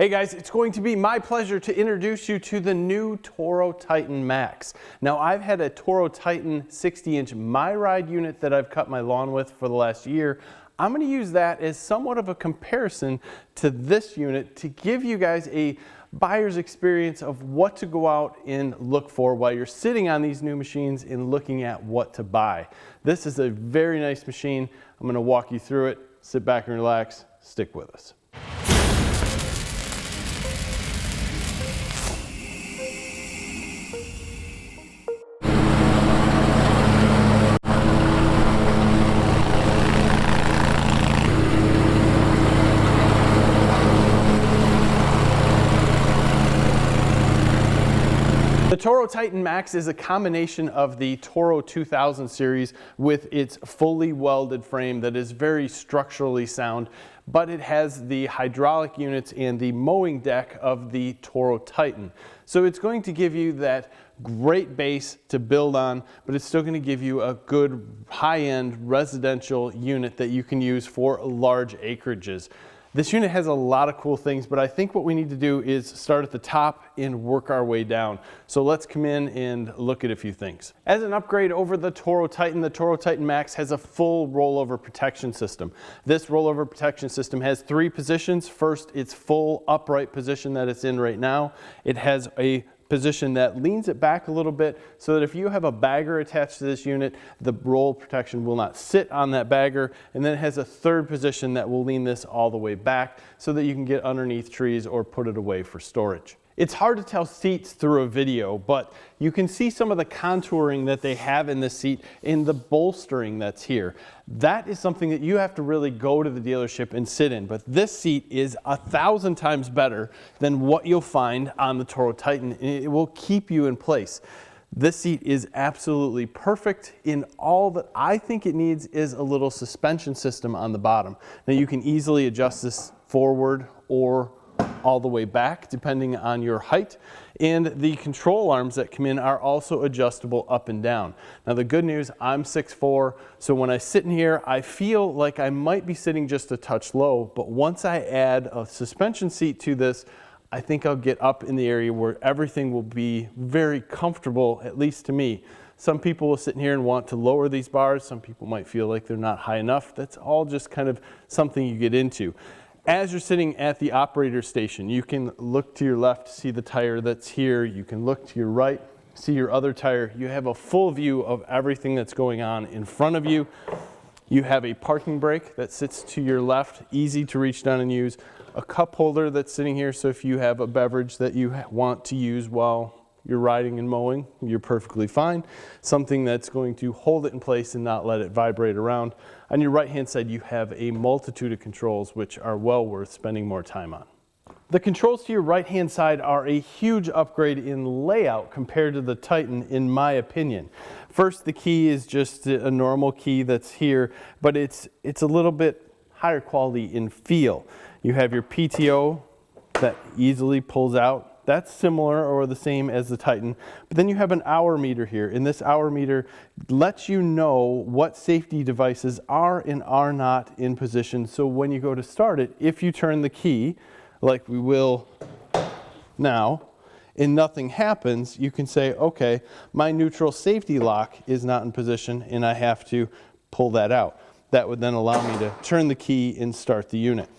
Hey guys, it's going to be my pleasure to introduce you to the new Toro Titan Max. Now I've had a Toro Titan 60-inch My Ride unit that I've cut my lawn with for the last year. I'm going to use that as somewhat of a comparison to this unit to give you guys a buyer's experience of what to go out and look for while you're sitting on these new machines and looking at what to buy. This is a very nice machine. I'm going to walk you through it. Sit back and relax. Stick with us. The Toro Titan Max is a combination of the Toro 2000 series with its fully welded frame that is very structurally sound, but it has the hydraulic units and the mowing deck of the Toro Titan. So it's going to give you that great base to build on, but it's still going to give you a good high-end residential unit that you can use for large acreages. This unit has a lot of cool things, but I think what we need to do is start at the top and work our way down. So let's come in and look at a few things. As an upgrade over the Toro Titan Max has a full rollover protection system. This rollover protection system has 3 positions. First, its full upright position that it's in right now. It has a position that leans it back a little bit so that if you have a bagger attached to this unit, the roll protection will not sit on that bagger. And then it has a third position that will lean this all the way back so that you can get underneath trees or put it away for storage. It's hard to tell seats through a video, but you can see some of the contouring that they have in this seat in the bolstering that's here. That is something that you have to really go to the dealership and sit in, but this seat is 1,000 times better than what you'll find on the Toro Titan, and it will keep you in place. This seat is absolutely perfect. In all that I think it needs is a little suspension system on the bottom. Now you can easily adjust this forward or all the way back depending on your height, and the control arms that come in are also adjustable up and down. Now the good news, I'm 6'4", so when I sit in here I feel like I might be sitting just a touch low, but once I add a suspension seat to this, I think I'll get up in the area where everything will be very comfortable, at least to me. Some people will sit in here and want to lower these bars. Some people might feel like they're not high enough. That's all just kind of something you get into. As you're sitting at the operator station, you can look to your left, see the tire that's here. You can look to your right, see your other tire. You have a full view of everything that's going on in front of you. You have a parking brake that sits to your left, easy to reach down and use. A cup holder that's sitting here, so if you have a beverage that you want to use while you're riding and mowing, you're perfectly fine. Something that's going to hold it in place and not let it vibrate around. On your right hand side, you have a multitude of controls which are well worth spending more time on. The controls to your right hand side are a huge upgrade in layout compared to the Titan, in my opinion. First, the key is just a normal key that's here, but it's a little bit higher quality in feel. You have your PTO that easily pulls out. That's similar or the same as the Titan, but then you have an hour meter here, and this hour meter lets you know what safety devices are and are not in position. So when you go to start it, if you turn the key, like we will now, and nothing happens, you can say, okay, my neutral safety lock is not in position and I have to pull that out. That would then allow me to turn the key and start the unit.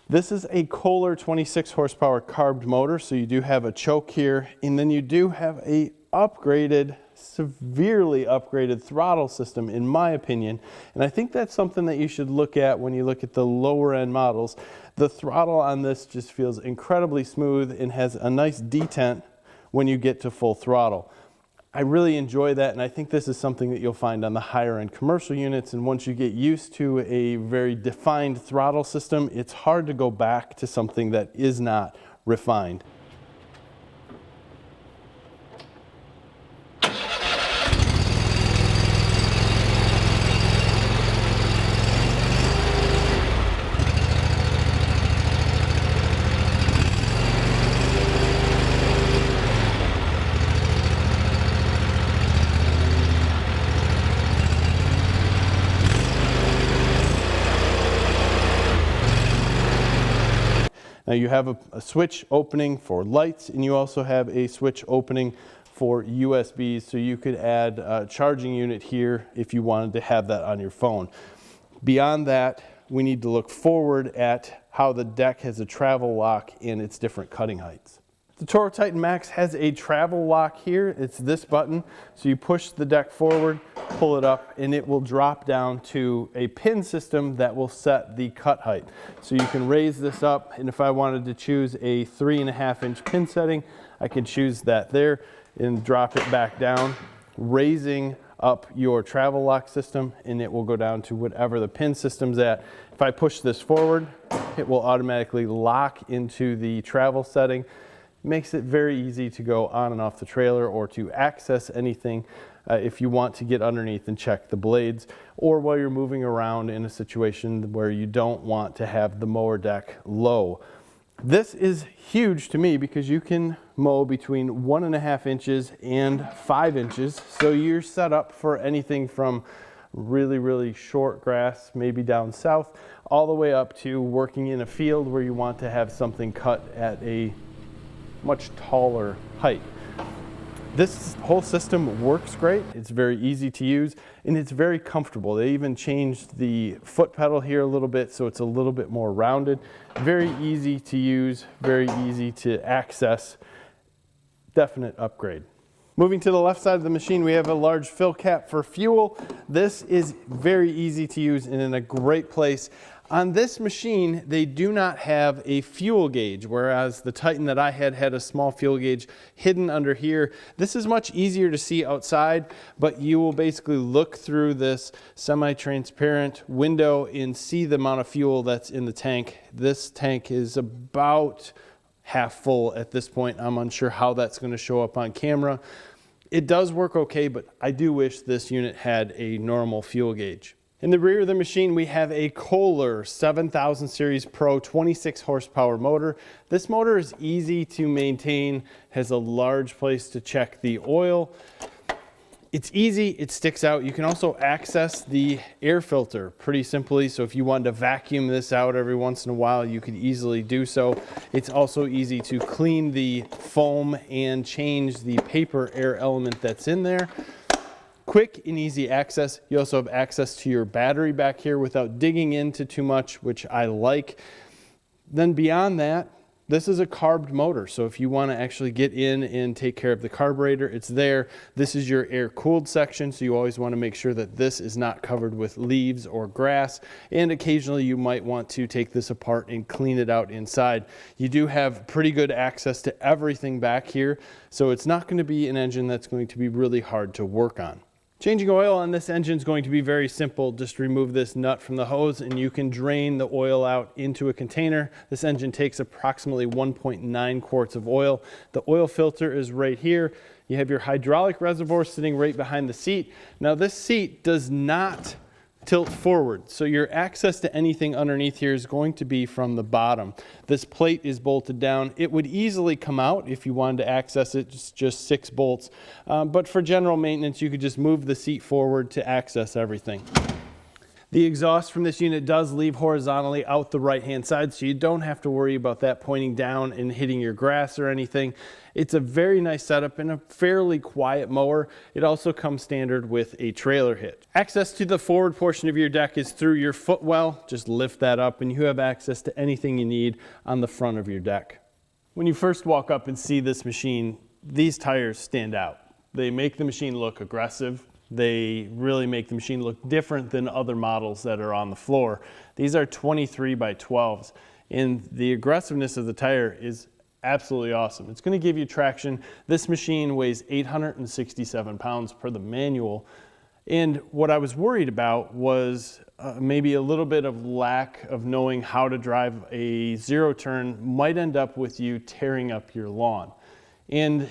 This is a Kohler 26 horsepower carbed motor, so you do have a choke here, and then you do have a upgraded, severely upgraded throttle system, in my opinion. And I think that's something that you should look at when you look at the lower end models. The throttle on this just feels incredibly smooth and has a nice detent when you get to full throttle. I really enjoy that, and I think this is something that you'll find on the higher end commercial units, and once you get used to a very defined throttle system, it's hard to go back to something that is not refined. Now Now you have a switch opening for lights, and you also have a switch opening for USBs, so you could add a charging unit here if you wanted to have that on your phone. Beyond that, we need to look forward at how the deck has a travel lock in its different cutting heights. The Toro Titan Max has a travel lock here. It's this button. So you push the deck forward, pull it up, and it will drop down to a pin system that will set the cut height. So you can raise this up, and if I wanted to choose a 3.5-inch pin setting, I could choose that there and drop it back down, raising up your travel lock system, and it will go down to whatever the pin system's at. If I push this forward, it will automatically lock into the travel setting. Makes it very easy to go on and off the trailer or to access anything if you want to get underneath and check the blades, or while you're moving around in a situation where you don't want to have the mower deck low. This is huge to me because you can mow between 1.5 inches and 5 inches. So you're set up for anything from really short grass, maybe down south, all the way up to working in a field where you want to have something cut at a much taller height. This whole system works great. It's very easy to use, and it's very comfortable. They even changed the foot pedal here a little bit, so it's a little bit more rounded. Very easy to use, very easy to access. Definite upgrade. Moving to the left side of the machine, we have a large fill cap for fuel. This is very easy to use and in a great place. On this machine, they do not have a fuel gauge, whereas the Titan that I had a small fuel gauge hidden under here. This is much easier to see outside, but you will basically look through this semi-transparent window and see the amount of fuel that's in the tank. This tank is about half full at this point. I'm unsure how that's going to show up on camera. It does work okay, but I do wish this unit had a normal fuel gauge. In the rear of the machine, we have a Kohler 7000 Series Pro 26 horsepower motor. This motor is easy to maintain, has a large place to check the oil. It's easy, it sticks out. You can also access the air filter pretty simply. So if you wanted to vacuum this out every once in a while, you could easily do so. It's also easy to clean the foam and change the paper air element that's in there. Quick and easy access. You also have access to your battery back here without digging into too much, which I like. Then beyond that, this is a carbed motor. So if you want to actually get in and take care of the carburetor, it's there. This is your air-cooled section, so you always want to make sure that this is not covered with leaves or grass. And occasionally you might want to take this apart and clean it out inside. You do have pretty good access to everything back here, so it's not going to be an engine that's going to be really hard to work on. Changing oil on this engine is going to be very simple. Just remove this nut from the hose and you can drain the oil out into a container. This engine takes approximately 1.9 quarts of oil. The oil filter is right here. You have your hydraulic reservoir sitting right behind the seat. Now this seat does not tilt forward, so your access to anything underneath here is going to be from the bottom. This plate is bolted down. It would easily come out if you wanted to access it. It's just 6 bolts, but for general maintenance you could just move the seat forward to access everything. The exhaust from this unit does leave horizontally out the right-hand side, so you don't have to worry about that pointing down and hitting your grass or anything. It's a very nice setup and a fairly quiet mower. It also comes standard with a trailer hitch. Access to the forward portion of your deck is through your footwell. Just lift that up and you have access to anything you need on the front of your deck. When you first walk up and see this machine, these tires stand out. They make the machine look aggressive. They really make the machine look different than other models that are on the floor. These are 23 by 12s, and the aggressiveness of the tire is absolutely awesome. It's going to give you traction. This machine weighs 867 pounds per the manual, and what I was worried about was maybe a little bit of lack of knowing how to drive a zero turn might end up with you tearing up your lawn. And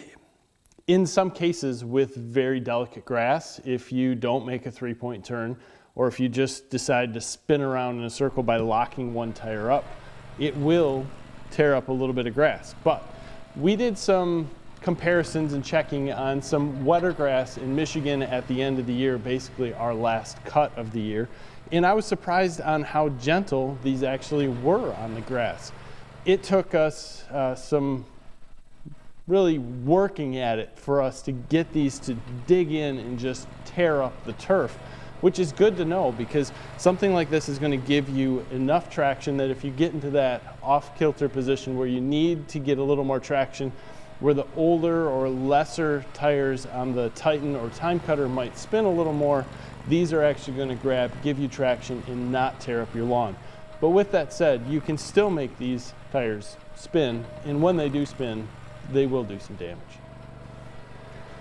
in some cases with very delicate grass, if you don't make a 3-point turn, or if you just decide to spin around in a circle by locking one tire up, it will tear up a little bit of grass. But we did some comparisons and checking on some wetter grass in Michigan at the end of the year, basically our last cut of the year, and I was surprised on how gentle these actually were on the grass. it took us some really working at it for us to get these to dig in and just tear up the turf, which is good to know, because something like this is going to give you enough traction that if you get into that off-kilter position where you need to get a little more traction, where the older or lesser tires on the Titan or Time Cutter might spin a little more, these are actually going to grab, give you traction, and not tear up your lawn. But with that said, you can still make these tires spin, and when they do spin, they will do some damage.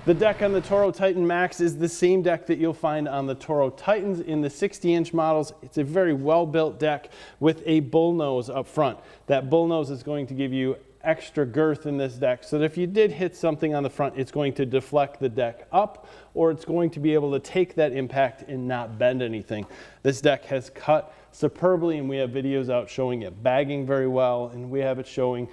The deck on the Toro Titan Max is the same deck that you'll find on the Toro Titans in the 60-inch models. It's a very well-built deck with a bullnose up front. That bullnose is going to give you extra girth in this deck, so that if you did hit something on the front, it's going to deflect the deck up, or it's going to be able to take that impact and not bend anything. This deck has cut superbly, and we have videos out showing it bagging very well, and we have it showing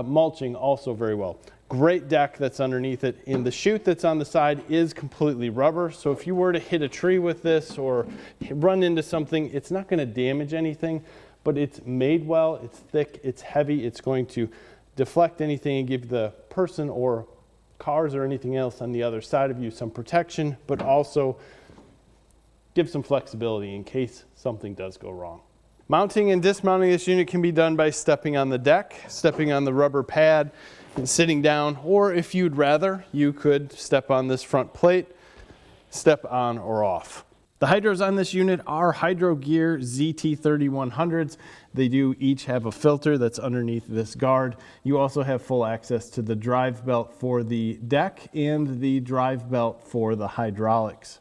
mulching also very well. Great deck that's underneath it, and the chute that's on the side is completely rubber, so if you were to hit a tree with this or run into something, it's not going to damage anything, but it's made well, it's thick, it's heavy, it's going to deflect anything and give the person or cars or anything else on the other side of you some protection, but also give some flexibility in case something does go wrong. Mounting and dismounting this unit can be done by stepping on the deck, stepping on the rubber pad, and sitting down, or if you'd rather, you could step on this front plate, step on or off. The hydros on this unit are Hydro Gear ZT3100s. They do each have a filter that's underneath this guard. You also have full access to the drive belt for the deck and the drive belt for the hydraulics.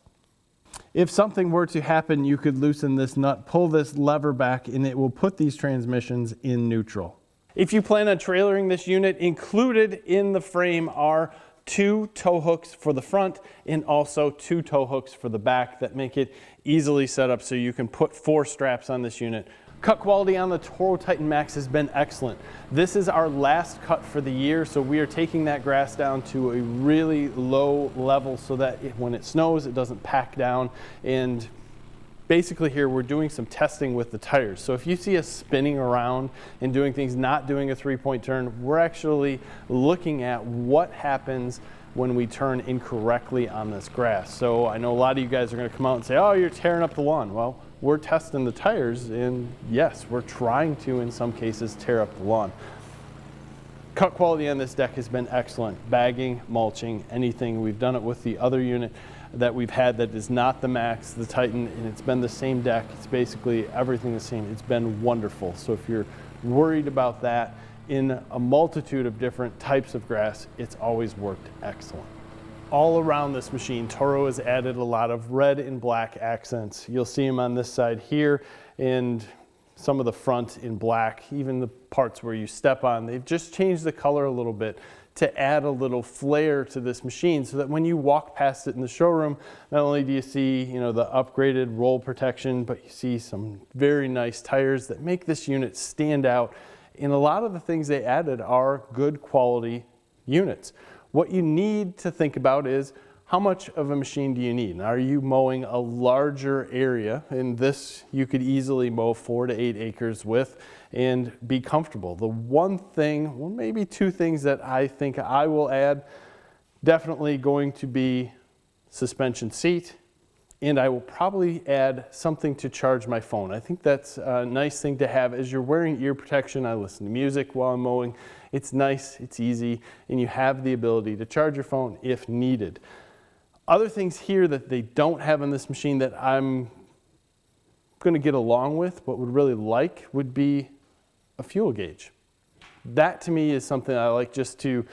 If something were to happen, you could loosen this nut, pull this lever back, and it will put these transmissions in neutral. If you plan on trailering this unit, included in the frame are 2 tow hooks for the front and also 2 tow hooks for the back that make it easily set up so you can put 4 straps on this unit. Cut quality on the Toro Titan Max has been excellent. This is our last cut for the year, so we are taking that grass down to a really low level so that when it snows, it doesn't pack down. And basically here we're doing some testing with the tires. So if you see us spinning around and doing things, not doing a 3-point turn, we're actually looking at what happens when we turn incorrectly on this grass. So I know a lot of you guys are going to come out and say, oh, you're tearing up the lawn. Well, we're testing the tires, and yes, we're trying to, in some cases, tear up the lawn. Cut quality on this deck has been excellent. Bagging, mulching, anything. We've done it with the other unit that we've had that is not the Max, the Titan, and it's been the same deck. It's basically everything the same. It's been wonderful. So if you're worried about that in a multitude of different types of grass, it's always worked excellent. All around this machine, Toro has added a lot of red and black accents. You'll see them on this side here, and some of the front in black, even the parts where you step on. They've just changed the color a little bit to add a little flair to this machine so that when you walk past it in the showroom, not only do you see, the upgraded roll protection, but you see some very nice tires that make this unit stand out. And a lot of the things they added are good quality units. What you need to think about is how much of a machine do you need? Are you mowing a larger area? In this, you could easily mow 4 to 8 acres with and be comfortable. The one thing, well, maybe 2 things that I think I will add, definitely going to be suspension seat, and I will probably add something to charge my phone. I think that's a nice thing to have as you're wearing ear protection. I listen to music while I'm mowing. It's nice, it's easy, and you have the ability to charge your phone if needed. Other things here that they don't have on this machine that I'm going to get along with, but would really like, would be a fuel gauge. That to me is something I like just to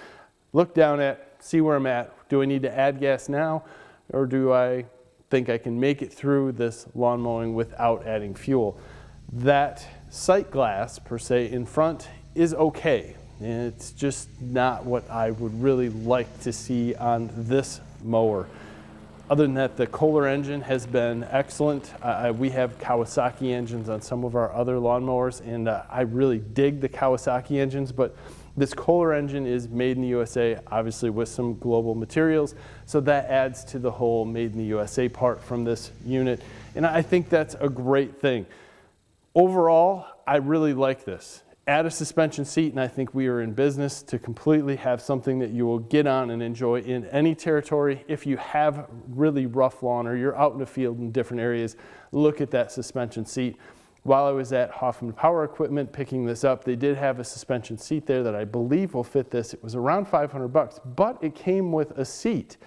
look down at, see where I'm at. Do I need to add gas now, or do I think I can make it through this lawn mowing without adding fuel? That sight glass, per se, in front is okay. It's just not what I would really like to see on this mower. Other than that, the Kohler engine has been excellent. We have Kawasaki engines on some of our other lawnmowers, and I really dig the Kawasaki engines, but this Kohler engine is made in the USA, obviously with some global materials, so that adds to the whole made in the USA part from this unit, and I think that's a great thing. Overall, I really like this. add a suspension seat, and I think we are in business to completely have something that you will get on and enjoy in any territory. If you have really rough lawn or you're out in the field in different areas, look at that suspension seat. While I was at Hoffman Power Equipment picking this up, they did have a suspension seat there that I believe will fit this. It was around 500 bucks, but it came with a seat.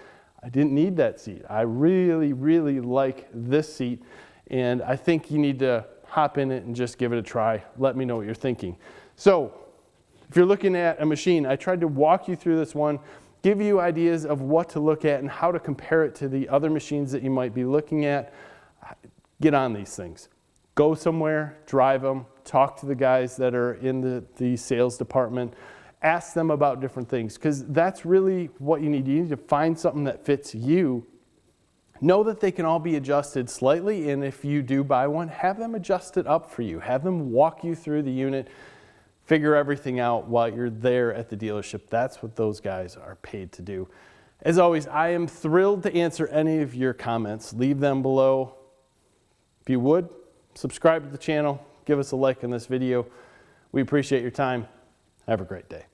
I didn't need that seat. I really, really like this seat, and I think you need to hop in it and just give it a try. Let me know what you're thinking. So if you're looking at a machine, I tried to walk you through this one, give you ideas of what to look at and how to compare it to the other machines that you might be looking at. Get on these things. Go somewhere, drive them, talk to the guys that are in the sales department, ask them about different things, because that's really what you need. You need to find something that fits you. Know that they can all be adjusted slightly, and if you do buy one, have them adjust it up for you. Have them walk you through the unit, figure everything out while you're there at the dealership. That's what those guys are paid to do. As always, I am thrilled to answer any of your comments. Leave them below. If you would, subscribe to the channel, give us a like on this video. We appreciate your time. Have a great day.